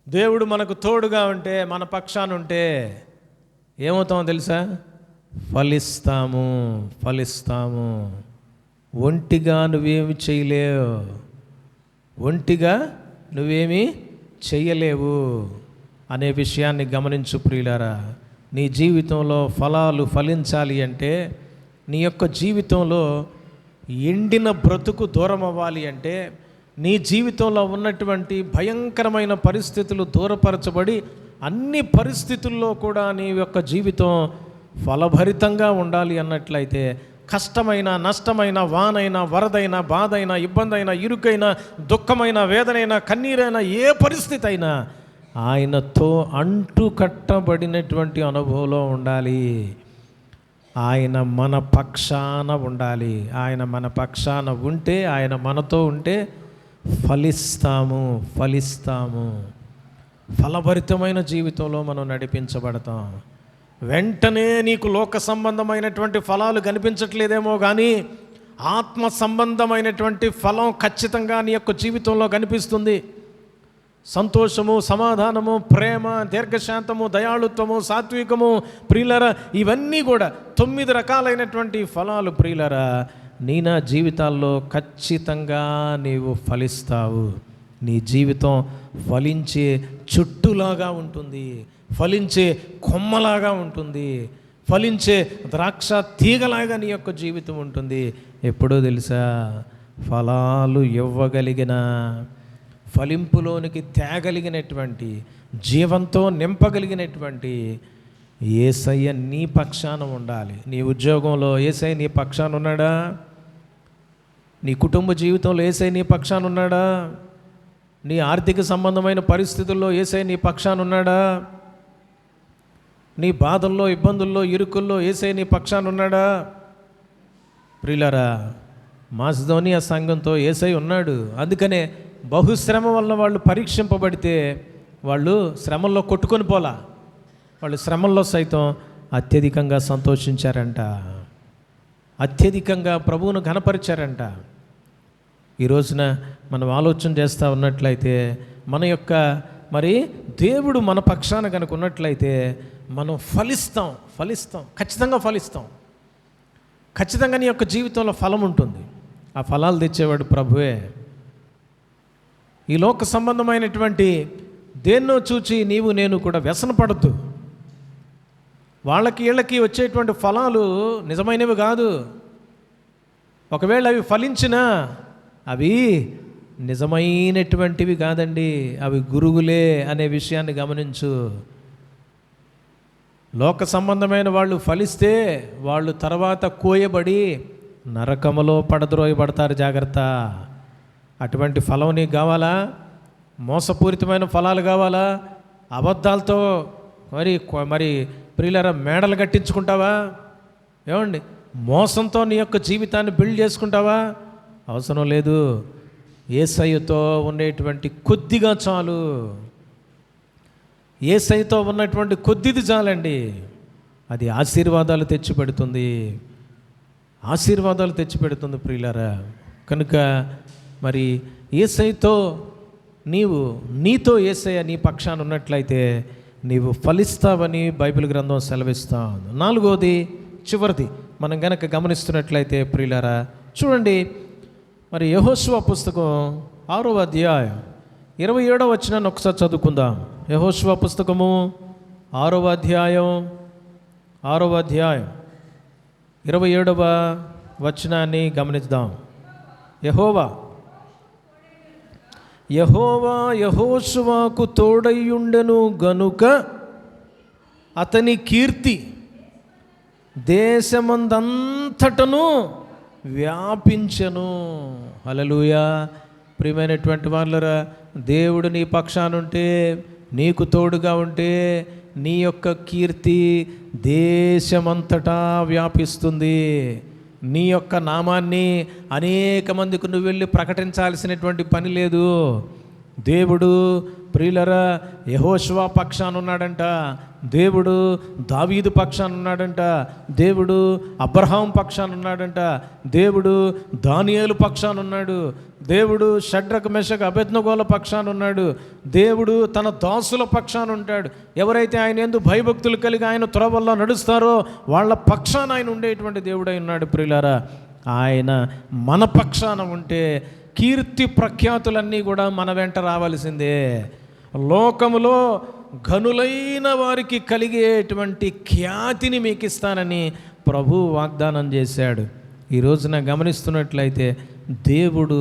దేవుడు మనకు తోడుగా ఉంటే, మన పక్షాన ఉంటే ఏమవుతామో తెలుసా? ఫలిస్తాము. ఒంటిగా నువ్వేమి చేయలేవు, ఒంటిగా నువ్వేమీ చెయ్యలేవు అనే విషయాన్ని గమనించు ప్రియులారా. నీ జీవితంలో ఫలాలు ఫలించాలి అంటే, నీ యొక్క జీవితంలో ఎండిన బ్రతుకు దూరం అవ్వాలి అంటే, నీ జీవితంలో ఉన్నటువంటి భయంకరమైన పరిస్థితులు దూరపరచబడి అన్ని పరిస్థితుల్లో కూడా నీ యొక్క జీవితం ఫలభరితంగా ఉండాలి అన్నట్లయితే, కష్టమైన, నష్టమైన, వానైనా, వరదైనా, బాధైనా, ఇబ్బందైనా, ఇరుకైనా, దుఃఖమైన, వేదనైనా, కన్నీరైనా, ఏ పరిస్థితి అయినా ఆయనతో అంటు కట్టబడినటువంటి అనుభవంలో ఉండాలి. ఆయన మన పక్షాన ఉండాలి. ఆయన మన పక్షాన ఉంటే, ఆయన మనతో ఉంటే ఫలిస్తాము. ఫలభరితమైన జీవితంలో మనం నడిపించబడతాం. వెంటనే నీకు లోక సంబంధమైనటువంటి ఫలాలు కనిపించట్లేదేమో కానీ, ఆత్మ సంబంధమైనటువంటి ఫలం ఖచ్చితంగా నీ యొక్క జీవితంలో కనిపిస్తుంది. సంతోషము, సమాధానము, ప్రేమ, దీర్ఘశాంతము, దయాళుత్వము, సాత్వికము ప్రియులరా, ఇవన్నీ కూడా 9 రకాలైనటువంటి ఫలాలు ప్రియులరా, నా జీవితాల్లో ఖచ్చితంగా నీవు ఫలిస్తావు. నీ జీవితం ఫలించే చెట్టులాగా ఉంటుంది, ఫలించే కొమ్మలాగా ఉంటుంది, ఫలించే ద్రాక్ష తీగలాగా నీ యొక్క జీవితం ఉంటుంది. ఎప్పుడో తెలుసా? ఫలాలు ఇవ్వగలిగిన, ఫలింపులోనికి తేగలిగినటువంటి, జీవంతో నింపగలిగినటువంటి యేసయ్య నీ పక్షాన ఉండాలి. నీ ఉద్యోగంలో యేసయ్య నీ పక్షాన ఉన్నాడా? నీ కుటుంబ జీవితంలో యేసయ్య నీ పక్షాన ఉన్నాడా? నీ ఆర్థిక సంబంధమైన పరిస్థితుల్లో యేసయ్య నీ పక్షాన ఉన్నాడా? నీ బాధల్లో, ఇబ్బందుల్లో, ఇరుకుల్లో యేసయ్య నీ పక్షాన ఉన్నాడా? ప్రియులారా, మాసిదోనియా సంఘంతో యేసయ్య ఉన్నాడు. అందుకనే బహుశ్రమ వల్ల వాళ్ళు పరీక్షింపబడితే వాళ్ళు శ్రమల్లో కొట్టుకొని పోలా, వాళ్ళు శ్రమల్లో సైతం అత్యధికంగా సంతోషించారంట, అత్యధికంగా ప్రభువును ఘనపరిచారంట. ఈ రోజున మనం ఆలోచన చేస్తూ ఉన్నట్లయితే, మన యొక్క దేవుడు మన పక్షాన కనుక ఉన్నట్లయితే మనం ఫలిస్తాం, ఖచ్చితంగా ఫలిస్తాం. ఖచ్చితంగా నీ యొక్క జీవితంలో ఫలం ఉంటుంది. ఆ ఫలాలు తెచ్చేవాడు ప్రభువే. ఈ లోక సంబంధమైనటువంటి దేన్నో చూచి నీవు నేను కూడా వ్యసనపడద్దు. వాళ్ళకి వీళ్ళకి వచ్చేటువంటి ఫలాలు నిజమైనవి కాదు. ఒకవేళ అవి ఫలించినా అవి నిజమైనటువంటివి కాదండి, అవి గురుగులే అనే విషయాన్ని గమనించు. లోక సంబంధమైన వాళ్ళు ఫలిస్తే వాళ్ళు తర్వాత కోయబడి నరకములో పడద్రోయబడతారు. జాగ్రత్త. అటువంటి ఫలం నీకు కావాలా? మోసపూరితమైన ఫలాలు కావాలా? అబద్ధాలతో మరి ప్రియులారా మేడలు కట్టించుకుంటావా? ఏమండి, మోసంతో నీ యొక్క జీవితాన్ని బిల్డ్ చేసుకుంటావా? అవసరం లేదు. యేసయ్యతో ఉండేటువంటి కొద్దిగా చాలు. యేసయ్యతో ఉన్నటువంటి కొద్దిది చాలండి. అది ఆశీర్వాదాలు తెచ్చిపెడుతుంది, ఆశీర్వాదాలు తెచ్చిపెడుతుంది ప్రియులారా. కనుక మరి యేసయ్యతో నీతో యేసయ్య నీ పక్షాన ఉన్నట్లయితే నీవు ఫలిస్తావని బైబిల్ గ్రంథం సెలవిస్తా ఉంది. 4వది, చివరిది మనం గనక గమనిస్తున్నట్లయితే ప్రియులారా, చూడండి, మరి యెహోషువ పుస్తకం 6వ అధ్యాయం 27వ వచనాన్ని ఒకసారి చదువుకుందాం. యెహోషువ పుస్తకము 6వ అధ్యాయం 27వ వచనాన్ని గమనిద్దాం. యెహోవా యెహోషువకు తోడయ్యుండెను గనుక అతని కీర్తి దేశమందంతటను వ్యాపించెను. హల్లెలూయా. ప్రియమైనటువంటి వాళ్ళరా, దేవుడు నీ పక్షానుంటే, నీకు తోడుగా ఉంటే నీ యొక్క కీర్తి దేశమంతటా వ్యాపిస్తుంది. నీ యొక్క నామాన్ని అనేక మందికి నువ్వు వెళ్ళి ప్రకటించాల్సినటువంటి పని లేదు. దేవుడు ప్రియులరా యెహోషువ పక్షాన ఉన్నాడంట, దేవుడు దావీదు పక్షాన ఉన్నాడంట, దేవుడు అబ్రహాం పక్షాన ఉన్నాడంట, దేవుడు దానియేలు పక్షాన ఉన్నాడు, దేవుడు షడ్రక్ మెషక్ అబేద్నెగోల పక్షాన ఉన్నాడు, దేవుడు తన దాసుల పక్షాన ఉంటాడు. ఎవరైతే ఆయన యందు భయభక్తులు కలిగి ఆయన త్రోవల్లో నడుస్తారో వాళ్ళ పక్షాన ఆయన ఉండేటువంటి దేవుడై ఉన్నాడు. ప్రియులారా, ఆయన మన పక్షాన ఉంటే కీర్తి ప్రఖ్యాతులన్నీ కూడా మన వెంట రావాల్సిందే. లోకములో ఘనులైన వారికి కలిగేటువంటి ఖ్యాతిని మీకు ఇస్తానని ప్రభు వాగ్దానం చేశాడు. ఈ రోజున గమనిస్తున్నట్లయితే దేవుడు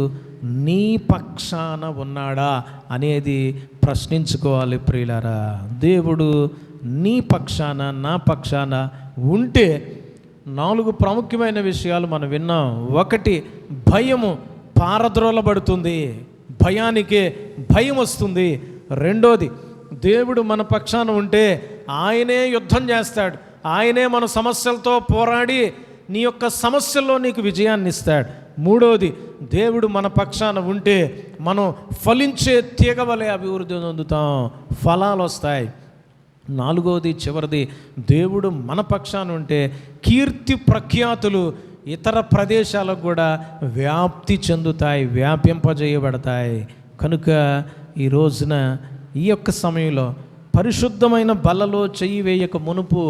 నీ పక్షాన ఉన్నాడా అనేది ప్రశ్నించుకోవాలి. ప్రియులారా, దేవుడు నీ పక్షాన నా పక్షాన ఉంటే 4 ప్రాముఖ్యమైన విషయాలు మనం విన్నాం. 1, భయము పారద్రోలబడుతుంది, భయానికే భయం వస్తుంది. 2, దేవుడు మన పక్షాన ఉంటే ఆయనే యుద్ధం చేస్తాడు, ఆయనే మన సమస్యలతో పోరాడి నీ యొక్క సమస్యల్లో నీకు విజయాన్ని ఇస్తాడు. 3, దేవుడు మన పక్షాన ఉంటే మనం ఫలించే తీగ వలె అభివృద్ధి పొందుతాం, ఫలాలు వస్తాయి. 4, చివరిది, దేవుడు మన పక్షాన ఉంటే కీర్తి ప్రఖ్యాతులు ఇతర ప్రదేశాలకు కూడా వ్యాప్తి చెందుతాయి, వ్యాపింపజేయబడతాయి. కనుక ఈ రోజున ఈ యొక్క సమయంలో పరిశుద్ధమైన బల్లలో చెయ్యి వేయక మునుపు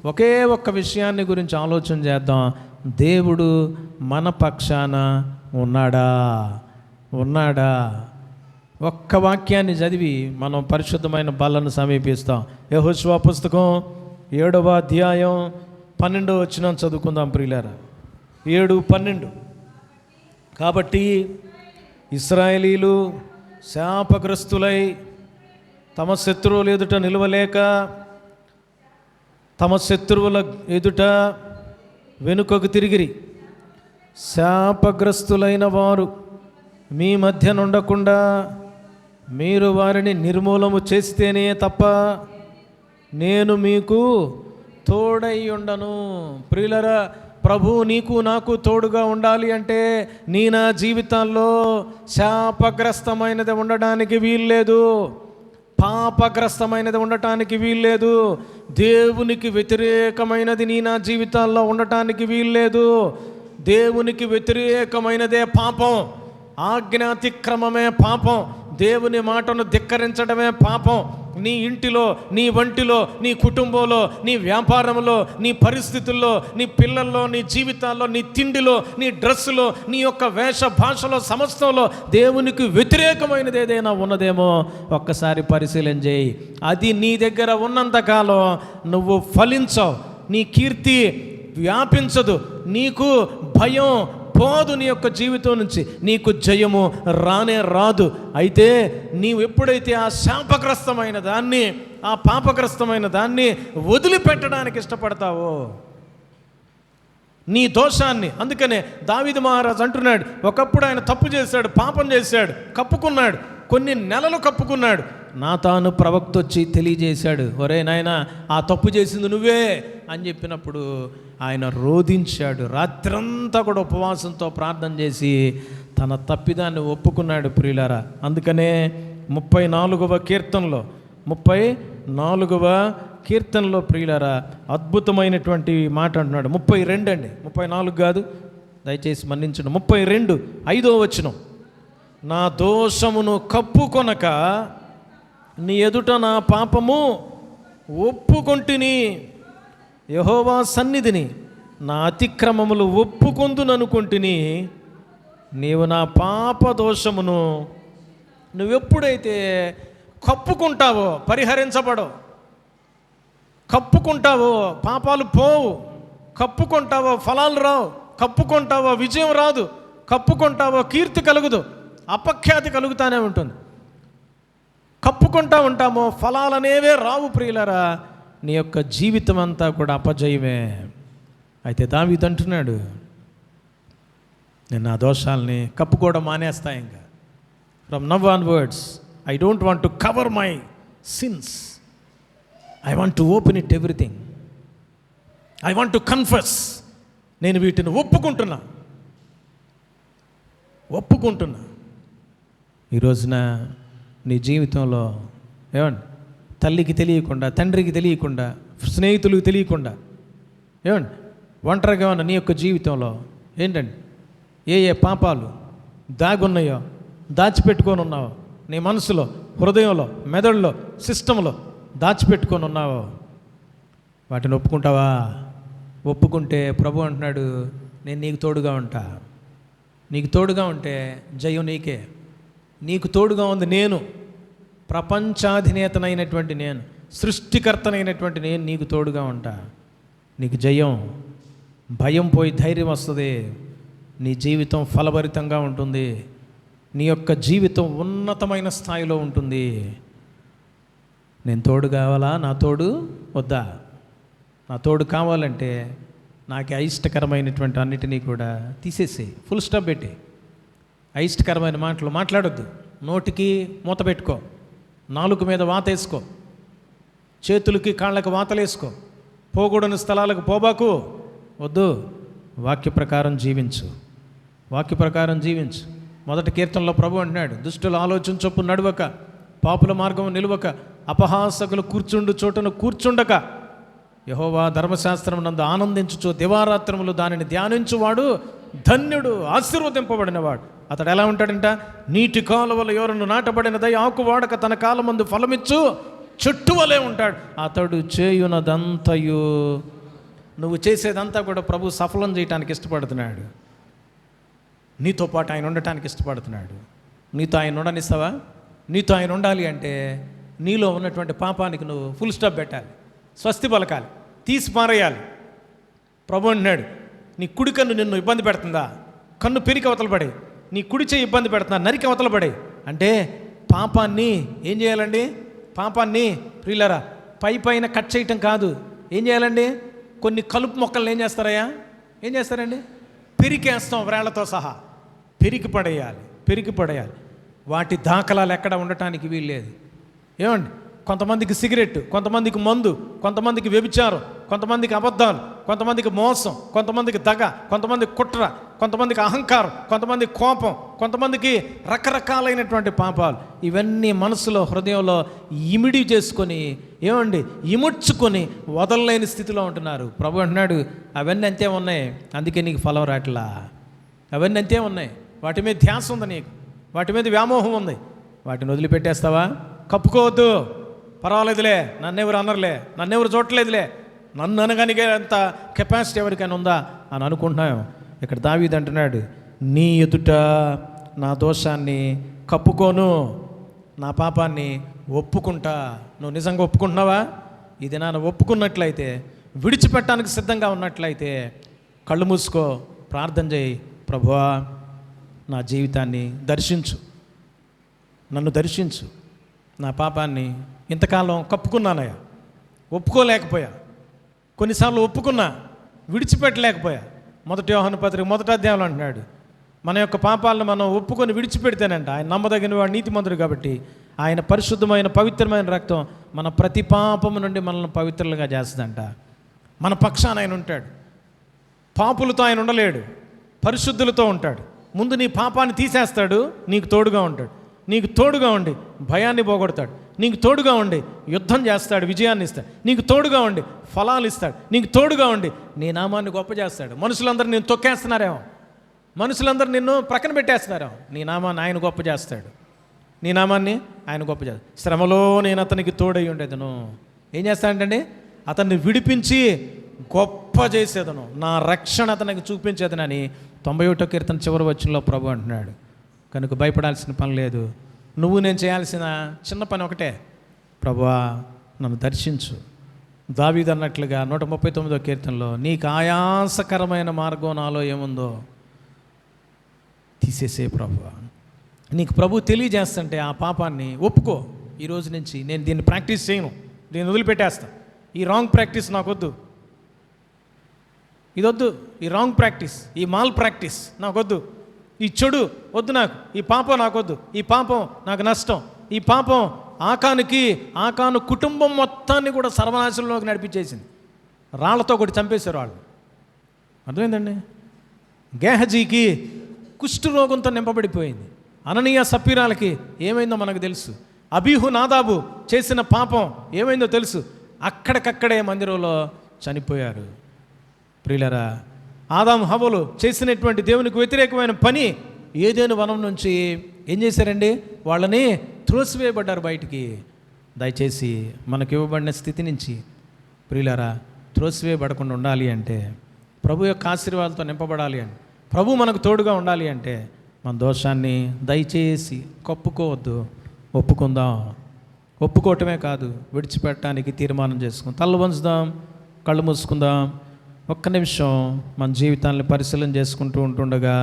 ఒకే ఒక్క విషయాన్ని గురించి ఆలోచన చేద్దాం. దేవుడు మన పక్షాన ఉన్నాడా? ఒక్క వాక్యాన్ని చదివి మనం పరిశుద్ధమైన బల్లను సమీపిస్తాం. యెహోషువ పుస్తకం 7వ అధ్యాయం 12వ వచనం చదువుకుందాం ప్రియులారా. 7:12. కాబట్టి ఇశ్రాయేలీలు శాపగ్రస్తులై తమ శత్రువుల ఎదుట నిలవలేక తమ శత్రువుల ఎదుట వెనుకకు తిరిగిరి. శాపగ్రస్తులైన వారు మీ మధ్య నుండకుండా మీరు వారిని నిర్మూలము చేస్తేనే తప్ప నేను మీకు తోడై ఉండను. ప్రియులరా, ప్రభు నీకు నాకు తోడుగా ఉండాలి అంటే నా జీవితాల్లో శాపగ్రస్తమైనది ఉండడానికి వీల్లేదు, పాపగ్రస్తమైనది ఉండటానికి వీల్లేదు, దేవునికి వ్యతిరేకమైనది నా జీవితాల్లో ఉండటానికి వీల్లేదు. దేవునికి వ్యతిరేకమైనదే పాపం, ఆజ్ఞాతిక్రమమే పాపం, దేవుని మాటను ధిక్కరించడమే పాపం. నీ ఇంటిలో, నీ వంటిలో, నీ కుటుంబంలో, నీ వ్యాపారంలో, నీ పరిస్థితుల్లో, నీ పిల్లల్లో, నీ జీవితాల్లో, నీ తిండిలో, నీ డ్రెస్సులో, నీ యొక్క వేష భాషలో, సమస్తంలో దేవునికి వ్యతిరేకమైనది ఏదైనా ఉన్నదేమో ఒక్కసారి పరిశీలన చేయి. అది నీ దగ్గర ఉన్నంతకాలం నువ్వు ఫలించవు, నీ కీర్తి వ్యాపించదు, నీకు భయం పోదు, నీ యొక్క జీవితం నుంచి నీకు జయము రానే రాదు. అయితే నీవు ఎప్పుడైతే ఆ శాపగ్రస్తమైన దాన్ని, ఆ పాపగ్రస్తమైన దాన్ని వదిలిపెట్టడానికి ఇష్టపడతావో, నీ దోషాన్ని, అందుకనే దావీదు మహారాజు అంటున్నాడు, ఒకప్పుడు ఆయన తప్పు చేశాడు, పాపం చేశాడు, కప్పుకున్నాడు, కొన్ని నెలలు కప్పుకున్నాడు. నాతాను ప్రవక్త వచ్చి తెలియజేశాడు, ఒరే నాయనా ఆ తప్పు చేసింది నువ్వే అని చెప్పినప్పుడు ఆయన రోధించాడు. రాత్రంతా కూడా ఉపవాసంతో ప్రార్థన చేసి తన తప్పిదాన్ని ఒప్పుకున్నాడు. ప్రియులారా, అందుకనే 34వ కీర్తనలో ప్రియులారా అద్భుతమైనటువంటి మాట అంటున్నాడు. 32 అండి, 34 కాదు, దయచేసి మన్నించండి. 32 5వ వచనం, నా దోషమును కప్పుకొనక నీ ఎదుట నా పాపము ఒప్పుకొంటిని, యెహోవా సన్నిధిని నా అతిక్రమములు ఒప్పుకొందుననుకొంటిని. నీవు నా పాప దోషమును నువ్వెప్పుడైతే కప్పుకుంటావో పరిహరించబడవు, కప్పుకుంటావో పాపాలు పోవు, కప్పుకుంటావో ఫలాలు రావు, కప్పుకుంటావో విజయం రాదు, కప్పుకుంటావో కీర్తి కలుగుదు, అపఖ్యాతి కలుగుతానే ఉంటుంది. కప్పుకుంటా ఉంటామో ఫలాలనేవే రావు. ప్రియులరా, నీ యొక్క జీవితం అంతా కూడా అపజయమే. అయితే దావీదు అంటున్నాడు, నేను నా దోషాలని కప్పుకోవడం మానేస్తా. ఇంకా from now onwards I don't want to cover my since, I want to open it everything, I want to confess. నేను వీటిని ఒప్పుకుంటున్నా. ఈ రోజున నీ జీవితంలో ఏమండి తల్లికి తెలియకుండా, తండ్రికి తెలియకుండా, స్నేహితులకు తెలియకుండా, ఏమండి ఒంటరిగా ఉన్న నీ యొక్క జీవితంలో ఏంటండి ఏ పాపాలు దాగున్నాయో, దాచిపెట్టుకొని ఉన్నావో, నీ మనసులో, హృదయంలో, మెదడులో, సిస్టంలో దాచిపెట్టుకొని ఉన్నావో వాటిని ఒప్పుకుంటావా? ఒప్పుకుంటే ప్రభు అంటున్నాడు, నేను నీకు తోడుగా ఉంటా. నీకు తోడుగా ఉంటే జయం నీకే. నీకు తోడుగా ఉంది నేను, ప్రపంచాధినేతనైనటువంటి నేను, సృష్టికర్తనైనటువంటి నేను నీకు తోడుగా ఉంటా. నీకు జయం, భయం పోయి ధైర్యం వస్తుంది. నీ జీవితం ఫలభరితంగా ఉంటుంది. నీ యొక్క జీవితం ఉన్నతమైన స్థాయిలో ఉంటుంది. నేను తోడు కావాలా? నా తోడు వద్దా? నా తోడు కావాలంటే నాకు అయిష్టకరమైనటువంటి అన్నిటినీ కూడా తీసేసి ఫుల్ స్టాప్ పెట్టి, అయిష్టకరమైన మాటలు మాట్లాడొద్దు. నోటికి మూత పెట్టుకో, నాలుక మీద వాత వేసుకో, చేతులకి కాళ్ళకి వాతలేసుకో, పోకూడని స్థలాలకు పోబాకు, వద్దు. వాక్య ప్రకారం జీవించు, వాక్య ప్రకారం జీవించు. మొదటి కీర్తనలో ప్రభు అంటున్నాడు, దుష్టుల ఆలోచన చొప్పున నడవక, పాపుల మార్గం నిలువక, అపహాసకులు కూర్చుండు చోటను కూర్చుండక, యెహోవా ధర్మశాస్త్రం నందు ఆనందించుచు దివారాత్రములు దానిని ధ్యానించువాడు ధన్యుడు, ఆశీర్వదింపబడినవాడు. అతడు ఎలా ఉంటాడంట? నీటి కాలువల యోరను నాటబడినదై ఆకు వాడక తన కాలమందు ఫలమిచ్చు చెట్టు వలె ఉంటాడు. అతడు చేయునదంతయు, నువ్వు చేసేదంతా కూడా ప్రభు సఫలం చేయటానికి ఇష్టపడుతున్నాడు. నీతో పాటు ఆయన ఉండటానికి ఇష్టపడుతున్నాడు. నీతో ఆయన ఉండనిస్తావా? నీతో ఆయన ఉండాలి అంటే నీలో ఉన్నటువంటి పాపానికి నువ్వు ఫుల్ స్టాప్ పెట్టాలి, స్వస్తి పలకాలి, తీసి పారేయాలి. ప్రభు అంటున్నాడు, నీ కుడి కన్ను నిన్ను ఇబ్బంది పెడుతుందా? కన్ను పెరికి అవతల పడే. నీ కుడి చేయి ఇబ్బంది పెడుతున్నా, నరికి అవతల పడే. అంటే పాపాన్ని ఏం చేయాలండి? పాపాన్ని ప్రియులరా పైన కట్ చేయటం కాదు. ఏం చేయాలండి? కొన్ని కలుపు మొక్కలను ఏం చేస్తారయ్యా? ఏం చేస్తారండి? పెరికేస్తాం, వ్రేళ్లతో సహా పెరికి పడేయాలి, పెరికి పడేయాలి. వాటి దాఖలాలు ఎక్కడ ఉండటానికి వీల్లేదు. ఏమండి, కొంతమందికి సిగరెట్, కొంతమందికి మందు, కొంతమందికి వ్యభిచారం, కొంతమందికి అబద్ధాలు, కొంతమందికి మోసం, కొంతమందికి దగ, కొంతమందికి కుట్ర, కొంతమందికి అహంకారం, కొంతమందికి కోపం, కొంతమందికి రకరకాలైనటువంటి పాపాలు. ఇవన్నీ మనసులో, హృదయంలో ఇమిడి చేసుకొని, ఏమండి ఇముడ్చుకొని వదలలేని స్థితిలో ఉంటున్నారు. ప్రభు అంటున్నాడు, అవన్నీ అంతే ఉన్నాయి, అందుకే నీకు ఫలం రాట్లా. అవన్నీ అంతే ఉన్నాయి, వాటి మీద ధ్యాస ఉంది నీకు, వాటి మీద వ్యామోహం ఉంది. వాటిని వదిలిపెట్టేస్తావా? కప్పుకోవద్దు, పర్వాలేదులే, నన్నెవరు అనర్లే, నన్నెవరు చూడలేదులే, నన్ను అనగలిగే అంత కెపాసిటీ ఎవరికైనా ఉందా అని అనుకుంటున్నాం. ఇక్కడ దావీదు అంటున్నాడు, నీ ఎదుట నా దోషాన్ని కప్పుకోను, నా పాపాన్ని ఒప్పుకుంటా. నువ్వు నిజంగా ఒప్పుకుంటున్నావా? ఇది నాన్న ఒప్పుకున్నట్లయితే, విడిచిపెట్టడానికి సిద్ధంగా ఉన్నట్లయితే కళ్ళు మూసుకో, ప్రార్థన చేయి. ప్రభువా, నా జీవితాన్ని దర్శించు, నన్ను దర్శించు. నా పాపాన్ని ఇంతకాలం కప్పుకున్నానయ్యా, ఒప్పుకోలేకపోయా, కొన్నిసార్లు ఒప్పుకున్నా, విడిచిపెట్టలేకపోయా. మొదటి యోహాను పత్రిక 1వ అధ్యాయంలో అంటున్నాడు, మన యొక్క పాపాలను మనం ఒప్పుకొని విడిచిపెడితేనంట ఆయన నమ్మదగిన వాడు, నీతిమంతుడు కాబట్టి ఆయన పరిశుద్ధమైన పవిత్రమైన రక్తం మన ప్రతి పాపము నుండి మనల్ని పవిత్రులుగా చేస్తుందంట. మన పక్షాన ఆయన ఉంటాడు. పాపులతో ఆయన ఉండలేడు, పరిశుద్ధులతో ఉంటాడు. ముందు నీ పాపాన్ని తీసేస్తాడు, నీకు తోడుగా ఉంటాడు. నీకు తోడుగా ఉండి భయాన్ని పోగొడతాడు. నీకు తోడుగా ఉండి యుద్ధం చేస్తాడు, విజయాన్ని ఇస్తాడు. నీకు తోడుగా ఉండి ఫలాలు ఇస్తాడు. నీకు తోడుగా ఉండి నీ నామాన్ని గొప్ప చేస్తాడు. మనుషులందరూ నిన్ను తొక్కేస్తున్నారేమో, మనుషులందరూ నిన్ను ప్రక్కన పెట్టేస్తున్నారేమో, నీ నామాన్ని ఆయన గొప్ప చేస్తాడు. నీ నామాన్ని ఆయన గొప్ప చేస్తాడు. శ్రమలో నేను అతనికి తోడై ఉండేదను. ఏం చేస్తాడంటే అతన్ని విడిపించి గొప్ప చేసేదను, నా రక్షణ అతనికి చూపించేదనని 91వ కీర్తన చివరి వచనంలో ప్రభు అంటున్నాడు. కనుక భయపడాల్సిన పని లేదు. నువ్వు నేను చేయాల్సిన చిన్న పని ఒకటే, ప్రభువా నన్ను దర్శించు. దావీదు అన్నట్లుగా 139వ కీర్తనలో, నీకు ఆయాసకరమైన మార్గం నాలో ఏముందో తీసేసే ప్రభువా. నీకు ప్రభు తెలియజేస్తుంటే ఆ పాపాన్ని ఒప్పుకో. ఈరోజు నుంచి నేను దీన్ని ప్రాక్టీస్ చేయను, దీన్ని వదిలిపెట్టేస్తాను. ఈ రాంగ్ ప్రాక్టీస్ నాకొద్దు, ఇదొద్దు, ఈ రాంగ్ ప్రాక్టీస్, ఈ మాల్ ప్రాక్టీస్ నాకొద్దు, ఈ చెడు వద్దు నాకు, ఈ పాపం నాకొద్దు, ఈ పాపం నాకు నష్టం. ఈ పాపం ఆకాను కుటుంబం మొత్తాన్ని కూడా సర్వనాశనంలోకి నడిపించేసింది. రాళ్లతో ఒకటి చంపేశారు వాళ్ళు. అర్థమైందండి? గేహజీకి కుష్ఠరోగంతో నింపబడిపోయింది. అననీయ సప్పీరాలకి ఏమైందో మనకు తెలుసు. అబీహు నాదాబు చేసిన పాపం ఏమైందో తెలుసు, అక్కడికక్కడే మందిరంలో చనిపోయారు. ప్రియులరా, ఆదాము హవ్వలు చేసినటువంటి దేవునికి వ్యతిరేకమైన పని ఏదైనా వనం నుంచి ఏం చేశారండి? వాళ్ళని త్రోసివేయబడ్డారు బయటికి. దయచేసి మనకు ఇవ్వబడిన స్థితి నుంచి ప్రియులరా త్రోసివేయబడకుండా ఉండాలి అంటే, ప్రభు యొక్క ఆశీర్వాదాలతో నింపబడాలి అంటే, ప్రభు మనకు తోడుగా ఉండాలి అంటే మన దోషాన్ని దయచేసి కప్పుకోవద్దు, ఒప్పుకుందాం. ఒప్పుకోవటమే కాదు, విడిచిపెట్టడానికి తీర్మానం చేసుకుందాం. తల్ల వంచుదాం, కళ్ళు మూసుకుందాం. ఒక్క నిమిషం మన జీవితాన్ని పరిశీలన చేసుకుంటూ ఉంటుండగా